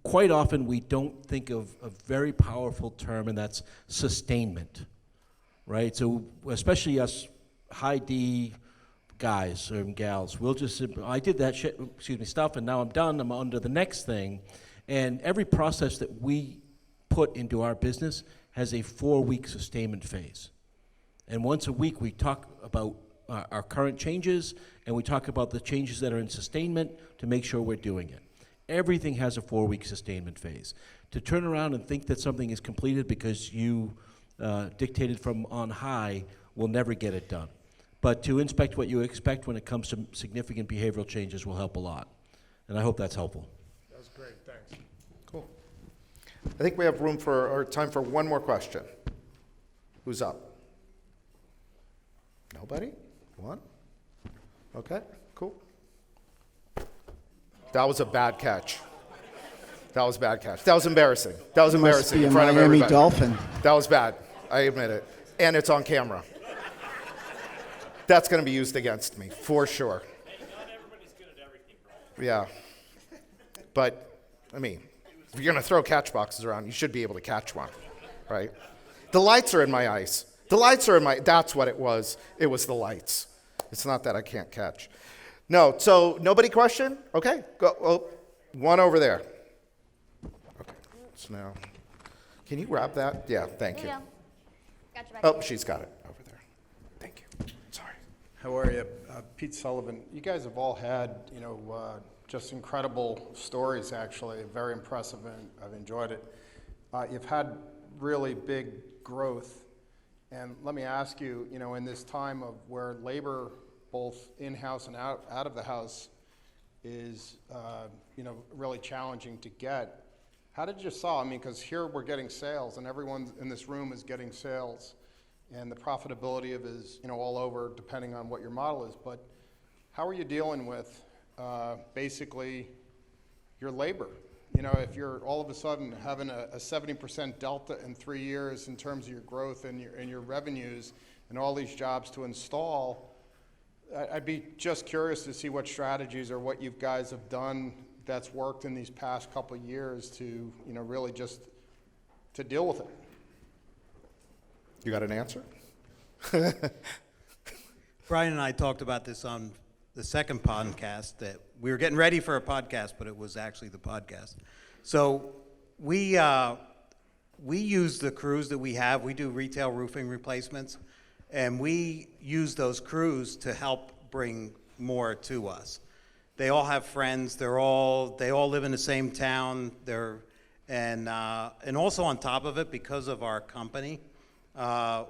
A: quite often we don't think of a very powerful term, and that's sustainment, right? So especially us high D guys or gals, we'll just, I did that stuff, and now I'm done, I'm on to the next thing. And every process that we put into our business has a 4-week sustainment phase. And once a week we talk about our current changes, and we talk about the changes that are in sustainment to make sure we're doing it. Everything has a 4-week sustainment phase. To turn around and think that something is completed because you dictated from on high will never get it done. But to inspect what you expect when it comes to significant behavioral changes will help a lot. And I hope that's helpful.
J: That's great, thanks.
D: Cool. I think we have room for, or time for one more question. Who's up? Nobody? One? Okay, cool. That was a bad catch. That was a bad catch. That was embarrassing. That was embarrassing in front of everybody.
E: Miami Dolphin.
D: That was bad. I admit it. And it's on camera. That's going to be used against me, for sure.
K: Not everybody's good at everything, bro.
D: Yeah. But, I mean, if you're going to throw catch boxes around, you should be able to catch one, right? The lights are in my eyes. The lights are in my, that's what it was. It was the lights. It's not that I can't catch. No, so nobody question? Okay, go. Oh, one over there. Okay, so now, can you grab that? Yeah, thank you.
C: Got your back.
D: Oh, she's got it over there. Thank you. Sorry.
L: How are you? Pete Sullivan. You guys have all had, just incredible stories, actually. Very impressive, and I've enjoyed it. You've had really big growth. And let me ask you, in this time of where labor, both in-house and out of the house, is, really challenging to get, how did you solve? I mean, because here we're getting sales, and everyone in this room is getting sales, and the profitability of it is, all over, depending on what your model is. But how are you dealing with basically your labor? If you're all of a sudden having a 70% delta in 3 years in terms of your growth and your revenues, and all these jobs to install, I'd be just curious to see what strategies or what you guys have done that's worked in these past couple of years to, you know, really just to deal with it.
D: You got an answer?
F: Brian and I talked about this on the second podcast, that we were getting ready for a podcast, but it was actually the podcast. So we use the crews that we have. We do retail roofing replacements, and we use those crews to help bring more to us. They all have friends. They all live in the same town. And also on top of it, because of our company,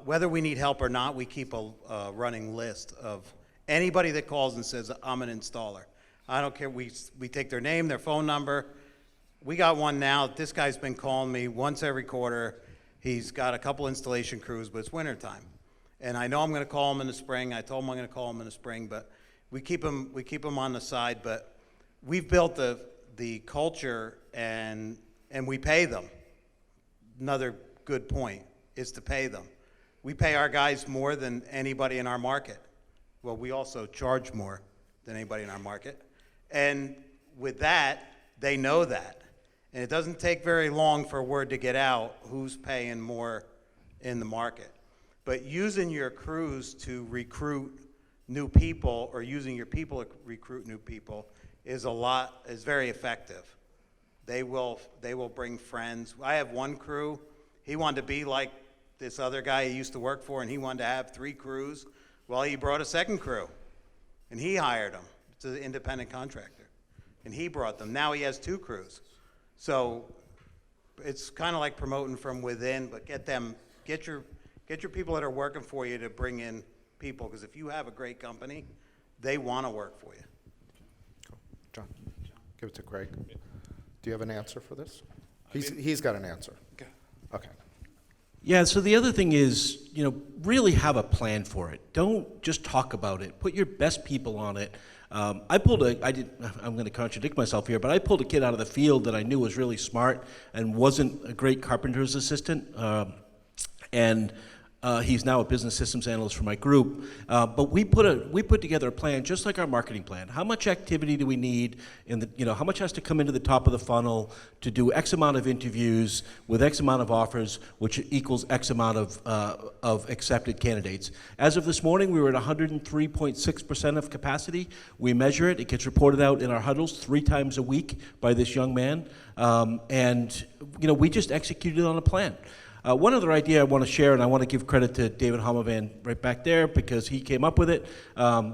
F: whether we need help or not, we keep a running list of anybody that calls and says, I'm an installer. I don't care. We take their name, their phone number. We got one now. This guy's been calling me once every quarter. He's got a couple installation crews, but it's wintertime. And I know I'm going to call him in the spring. I told him I'm going to call him in the spring, but we keep him on the side. But we've built the culture, and we pay them. Another good point is to pay them. We pay our guys more than anybody in our market. Well, we also charge more than anybody in our market. And with that, they know that. And it doesn't take very long for word to get out who's paying more in the market. But using your crews to recruit new people, or using your people to recruit new people, is very effective. They will bring friends. I have one crew. He wanted to be like this other guy he used to work for, and he wanted to have 3 crews. Well, he brought a second crew, and he hired them. It's an independent contractor, and he brought them. Now he has 2 crews. So it's kind of like promoting from within, but get your people that are working for you to bring in people, because if you have a great company, they want to work for you.
D: Cool. John, give it to Craig. Do you have an answer for this? He's got an answer. Okay.
A: Yeah, so the other thing is, really have a plan for it. Don't just talk about it. Put your best people on it. I'm going to contradict myself here, but I pulled a kid out of the field that I knew was really smart and wasn't a great carpenter's assistant. And he's now a business systems analyst for my group. But we put together a plan just like our marketing plan. How much activity do we need how much has to come into the top of the funnel to do X amount of interviews with X amount of offers, which equals X amount of accepted candidates. As of this morning, we were at 103.6% of capacity. We measure it. It gets reported out in our huddles 3 times a week by this young man. We just executed on a plan. One other idea I want to share, and I want to give credit to David Homovan right back there because he came up with it.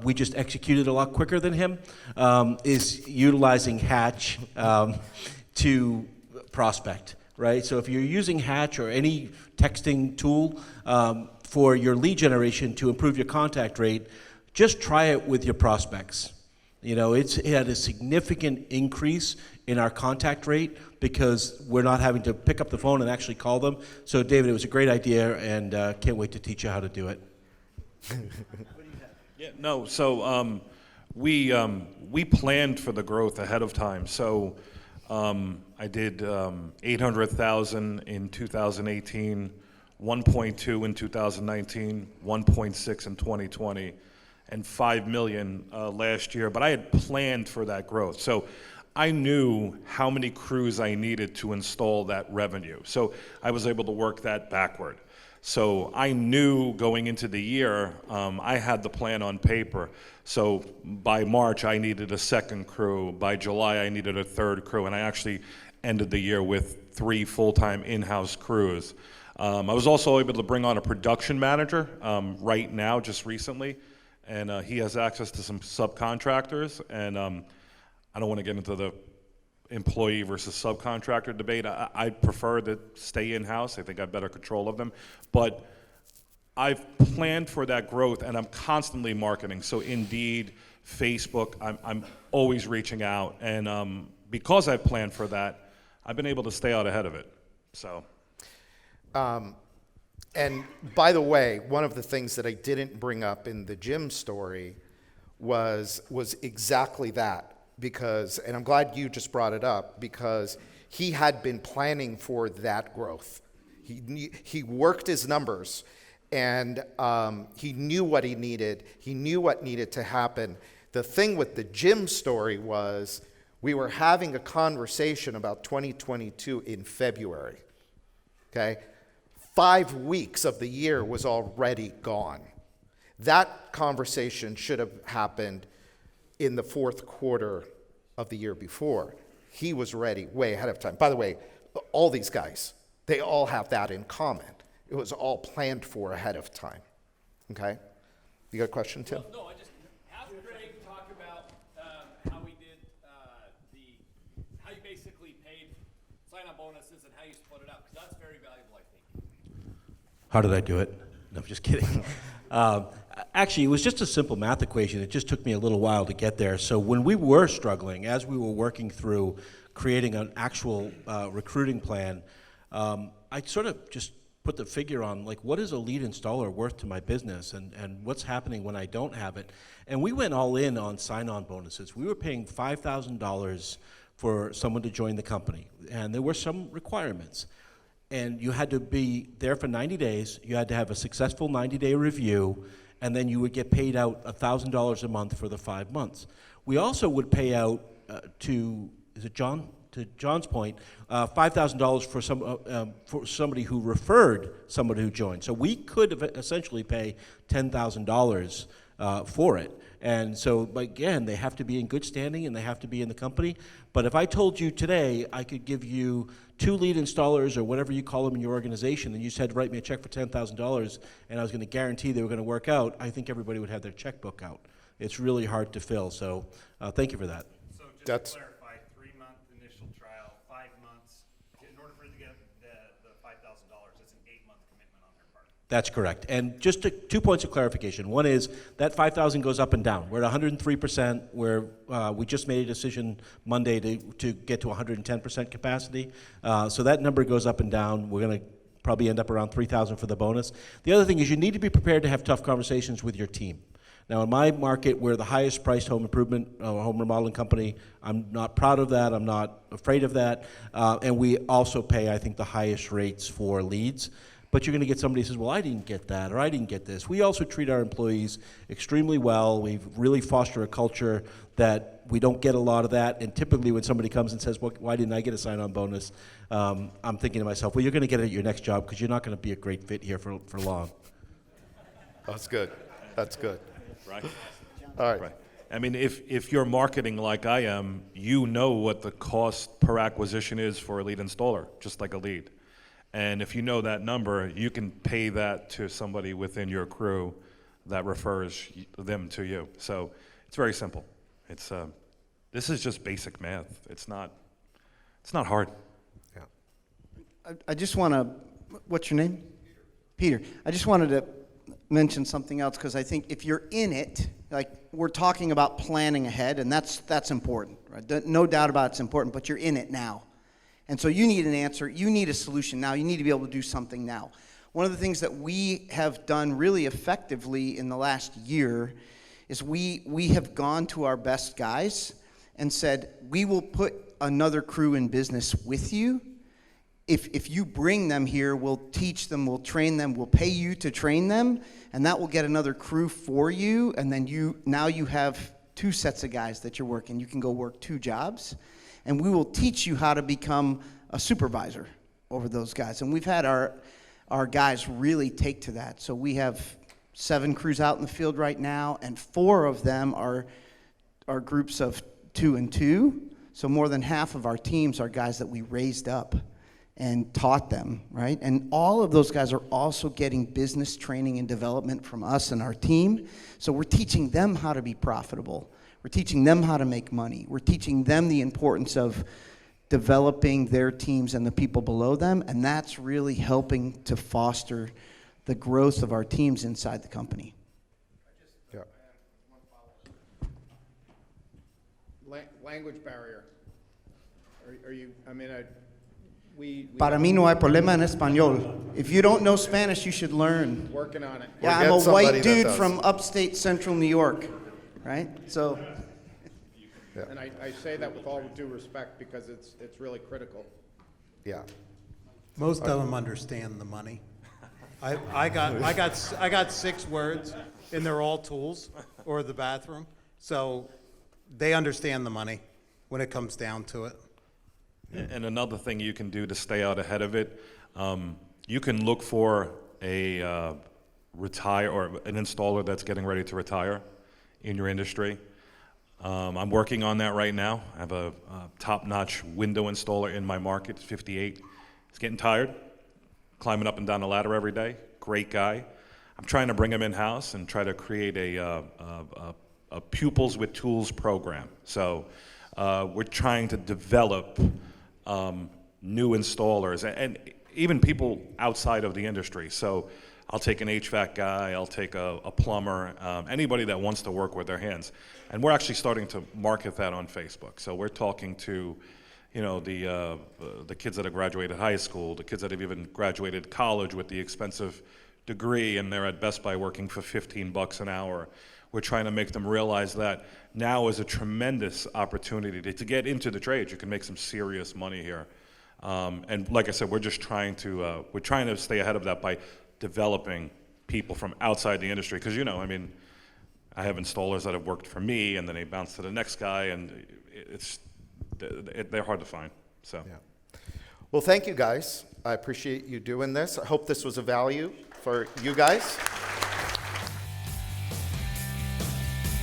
A: We just executed a lot quicker than him, is utilizing Hatch to prospect, right? So if you're using Hatch or any texting tool for your lead generation to improve your contact rate, just try it with your prospects. It had a significant increase in our contact rate because we're not having to pick up the phone and actually call them. So, David, it was a great idea, and can't wait to teach you how to do it.
G: Yeah, no. So we planned for the growth ahead of time. So I did 800,000 in 2018, 1.2 in 2019, 1.6 in 2020. And 5 million last year, but I had planned for that growth. So I knew how many crews I needed to install that revenue. So I was able to work that backward. So I knew going into the year, I had the plan on paper. So by March, I needed a 2nd crew. By July, I needed a 3rd crew, and I actually ended the year with 3 full-time in-house crews. I was also able to bring on a production manager right now, just recently. And he has access to some subcontractors, and I don't want to get into the employee versus subcontractor debate. I prefer to stay in-house. I think I have better control of them. But I've planned for that growth, and I'm constantly marketing. So Indeed, Facebook, I'm always reaching out. And because I've planned for that, I've been able to stay out ahead of it. So.
D: And by the way, one of the things that I didn't bring up in the Jim story was exactly that, because, and I'm glad you just brought it up, because he had been planning for that growth. He worked his numbers, and he knew what he needed. He knew what needed to happen. The thing with the Jim story was We were having a conversation about 2022 in February, okay? 5 weeks of the year was already gone. That conversation should have happened in the fourth quarter of the year before. He was ready way ahead of time. By the way, all these guys, they all have that in common. It was all planned for ahead of time, okay? You got a question, Tim?
K: Well, no, I just have Craig talk about how we did how you basically paid sign-on bonuses and how you split it up, because that's very valuable, I think.
A: How did I do it? No, I'm just kidding. Actually, it was just a simple math equation. It just took me a little while to get there. So when we were struggling, as we were working through creating an actual recruiting plan, I sort of just put the figure on, like, what is a lead installer worth to my business, and what's happening when I don't have it? And we went all in on sign-on bonuses. We were paying $5,000 for someone to join the company, and there were some requirements. And you had to be there for 90 days, you had to have a successful 90-day review, and then you would get paid out $1,000 a month for the 5 months. We also would pay out to John's point, $5,000 for somebody who referred somebody who joined. So we could essentially pay $10,000 for it. And so, again, they have to be in good standing and they have to be in the company. But if I told you today I could give you 2 lead installers or whatever you call them in your organization, and you said write me a check for $10,000 and I was going to guarantee they were going to work out, I think everybody would have their checkbook out. It's really hard to fill. So thank you for that.
K: So just to clarify, 3-month initial trial, 5 months. In order for you to get the $5,000, it's an 8-month commitment on their part.
A: That's correct. And just 2 points of clarification. One is that 5,000 goes up and down. We're at 103%, where we just made a decision Monday to get to 110% capacity. So that number goes up and down. We're going to probably end up around 3,000 for the bonus. The other thing is you need to be prepared to have tough conversations with your team. Now, in my market, we're the highest priced home improvement, home remodeling company. I'm not proud of that. I'm not afraid of that. And we also pay, I think, the highest rates for leads. But you're going to get somebody who says, well, I didn't get that, or I didn't get this. We also treat our employees extremely well. We really foster a culture that we don't get a lot of that. And typically when somebody comes and says, well, why didn't I get a sign-on bonus? I'm thinking to myself, well, you're going to get it at your next job because you're not going to be a great fit here for long.
D: That's good. That's good.
G: Right.
D: All right.
G: Right. I mean, if you're marketing like I am, you know what the cost per acquisition is for a lead installer, just like a lead. And if you know that number, you can pay that to somebody within your crew that refers them to you. So it's very simple. It's this is just basic math. It's not hard.
D: Yeah.
E: I just want to, what's your name? Peter. I just wanted to mention something else, because I think if you're in it, like we're talking about planning ahead, and that's important, right? No doubt about it's important, but you're in it now. And so you need an answer, you need a solution now, you need to be able to do something now. One of the things that we have done really effectively in the last year is we have gone to our best guys and said, we will put another crew in business with you. If you bring them here, we'll teach them, we'll train them, we'll pay you to train them, and that will get another crew for you, and then now you have 2 sets of guys that you're working. You can go work 2 jobs, and we will teach you how to become a supervisor over those guys. And we've had our guys really take to that. So we have 7 crews out in the field right now, and 4 of them are groups of 2 and 2. So more than half of our teams are guys that we raised up and taught them, right? And all of those guys are also getting business training and development from us and our team. So we're teaching them how to be profitable. We're teaching them how to make money. We're teaching them the importance of developing their teams and the people below them, and that's really helping to foster the growth of our teams inside the company.
D: Yeah.
L: Language barrier. Are you, I mean, we
E: Para mí no hay problema en español. If you don't know Spanish, you should learn.
L: working on it.
E: Yeah, I'm a white dude from upstate central New York, right? So,
L: And I say that with all due respect because it's really critical.
D: Yeah.
F: Most of them understand the money. I got 6 words, and they're all tools or the bathroom, so they understand the money. when it comes down to it.
G: And another thing you can do to stay out ahead of it, you can look for a retire or an installer that's getting ready to retire in your industry. I'm working on that right now. I have a top-notch window installer in my market, 58. He's getting tired, climbing up and down the ladder every day. Great guy. I'm trying to bring him in-house and try to create a pupils with tools program. So we're trying to develop new installers and even people outside of the industry. So I'll take an HVAC guy, I'll take a plumber, anybody that wants to work with their hands. And we're actually starting to market that on Facebook. So we're talking to, you know, the kids that have graduated high school, the kids that have even graduated college with the expensive degree, and they're at Best Buy working for $15 an hour. We're trying to make them realize that now is a tremendous opportunity to get into the trade. You can make some serious money here. And like I said, we're just trying to stay ahead of that by developing people from outside the industry. Because, you know, I mean, I have installers that have worked for me, and then they bounce to the next guy, and they're hard to find. So,
D: Yeah. Well, thank you guys. I appreciate you doing this. I hope this was a value for you guys.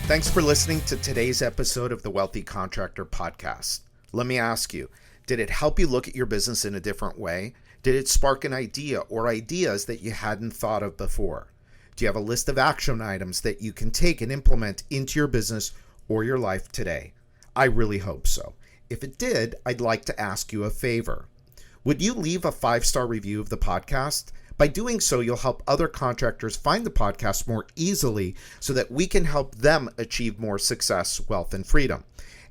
D: Thanks for listening to today's episode of the Wealthy Contractor Podcast. Let me ask you, did it help you look at your business in a different way? Did it spark an idea or ideas that you hadn't thought of before? Do you have a list of action items that you can take and implement into your business or your life today? I really hope so. If it did, I'd like to ask you a favor. Would you leave a 5-star review of the podcast? By doing so, you'll help other contractors find the podcast more easily so that we can help them achieve more success, wealth, and freedom.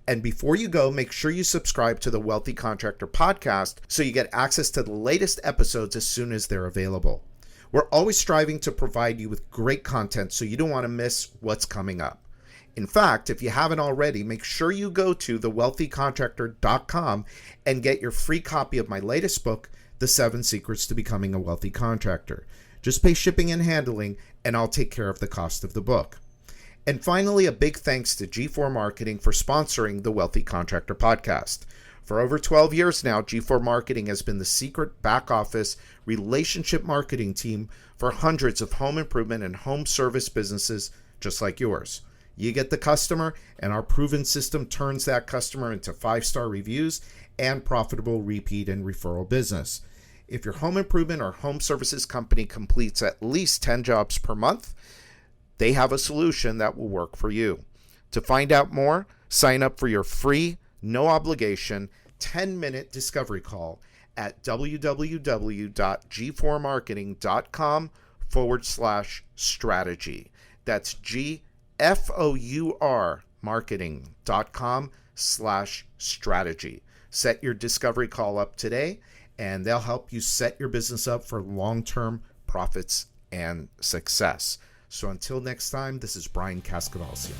D: And before you go, make sure you subscribe to the Wealthy Contractor Podcast so you get access to the latest episodes as soon as they're available. We're always striving to provide you with great content so you don't want to miss what's coming up. In fact, if you haven't already, make sure you go to thewealthycontractor.com and get your free copy of my latest book, The 7 Secrets to Becoming a Wealthy Contractor. Just pay shipping and handling, and I'll take care of the cost of the book. And finally, a big thanks to G4 Marketing for sponsoring the Wealthy Contractor Podcast. For over 12 years now, G4 Marketing has been the secret back office relationship marketing team for hundreds of home improvement and home service businesses just like yours. You get the customer, and our proven system turns that customer into 5-star reviews and profitable repeat and referral business. If your home improvement or home services company completes at least 10 jobs per month, they have a solution that will work for you. To find out more, sign up for your free, no obligation, 10-minute discovery call at www.gfourmarketing.com/strategy. That's GFOUR marketing.com/strategy. Set your discovery call up today, and they'll help you set your business up for long-term profits and success. So until next time, this is Brian Cascavalcio.